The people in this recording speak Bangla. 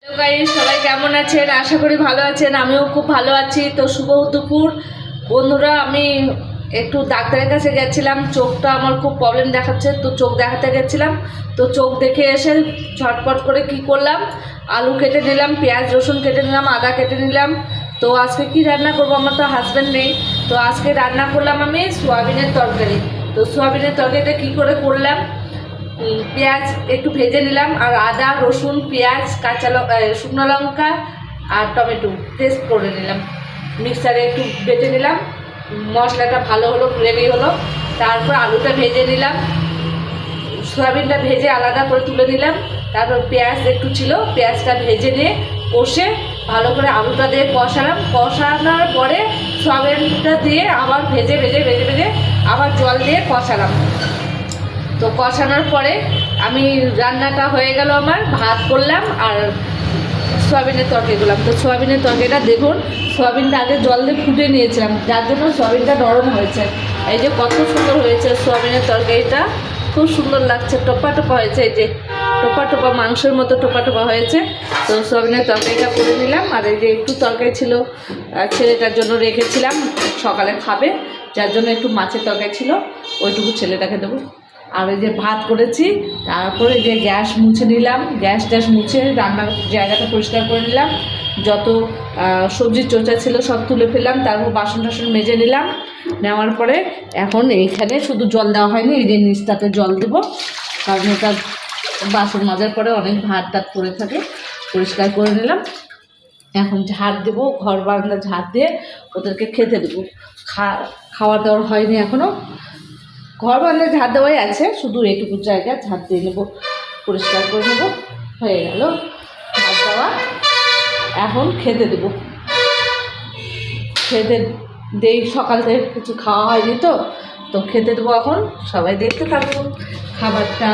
হ্যালো গাইস, সবাই কেমন আছেন? আশা করি ভালো আছেন। আমিও খুব ভালো আছি। তো শুভ দুপুর বন্ধুরা। আমি একটু ডাক্তারের কাছে গেছিলাম, চোখটা আমার খুব প্রবলেম দেখাচ্ছে, তো চোখ দেখাতে গেছিলাম। তো চোখ দেখে এসে ঝটপট করে কি করলাম, আলু কেটে নিলাম, পেঁয়াজ রসুন কেটে নিলাম, আদা কেটে নিলাম। তো আজকে কি রান্না করবো, আমার তো হাজব্যান্ড নেই, তো আজকে রান্না করলাম আমি সোয়াবিনের তরকারি। তো সোয়াবিনের তরকারিটা কি করে করলাম, পেঁয়াজ একটু ভেজে নিলাম, আর আদা রসুন পেঁয়াজ শুকনো লঙ্কা আর টমেটো পেস্ট করে নিলাম, মিক্সারে একটু বেটে নিলাম। মশলাটা ভালো হলো, গ্রেভি হলো। তারপর আলুটা ভেজে নিলাম, সয়াবিনটা ভেজে আলাদা করে তুলে নিলাম। তারপর পেঁয়াজ একটু ছিল, পেঁয়াজটা ভেজে নিয়ে কষে ভালো করে আলুটা দিয়ে কষালাম। কষানোর পরে সয়াবিনটা দিয়ে আবার ভেজে ভেজে ভেজে ভেজে আবার জল দিয়ে কষালাম। তো কষানোর পরে আমি রান্নাটা হয়ে গেল, আমার ভাত করলাম আর সয়াবিনের তরকারি করলাম। তো সয়াবিনের তরকারিটা দেখুন, সয়াবিনটা আগে জল দিয়ে ফুটে নিয়েছিলাম, যার জন্য সয়াবিনটা নরম হয়েছে। এই যে কত সুন্দর হয়েছে সয়াবিনের তরকারিটা, খুব সুন্দর লাগছে, টোপা টোপা হয়েছে, এই যে টোপা টোপা মাংসের মতো টোপা টোপা হয়েছে। তো সয়াবিনের তরকারিটা করে নিলাম। আর এই যে একটু তরকারি ছিল, ছেলেটার জন্য রেখেছিলাম, সকালে খাবে, যার জন্য একটু মাছের তরকারি ছিল, ওইটুকু ছেলেটাকে দেবো। আর এই যে ভাত করেছি, তারপরে যে গ্যাস মুছে নিলাম, গ্যাস ট্যাস মুছে রান্নার জায়গাটা পরিষ্কার করে নিলাম, যত সবজির চোচা ছিল সব তুলে ফেললাম। তারপর বাসন টাসন মেজে নিলাম, নেওয়ার পরে এখন এইখানে শুধু জল দেওয়া হয়নি, এই যে নিচটাতে জল দেবো, কারণ এটা বাসন মাজার পরে অনেক ভাত টাত পড়ে থাকে, পরিষ্কার করে নিলাম। এখন ঝাড় দেবো, ঘর বারান্দা ঝাড় দিয়ে ওদেরকে খেতে দেবো। খাওয়া দাওয়া হয়নি এখনও, ঘর বারান্দা ঝাড় দেওয়াই আছে, শুধু এইটুকু জায়গা ঝাড় দিয়ে নেবো, পরিষ্কার করে নেবো, হয়ে গেল ঝাড় দেওয়া। এখন খেতে দেবো, খেতে দেই, সকাল থেকে কিছু খাওয়া হয়নি, তো খেতে দেবো এখন। সবাই দেখতে থাকবো খাবারটা।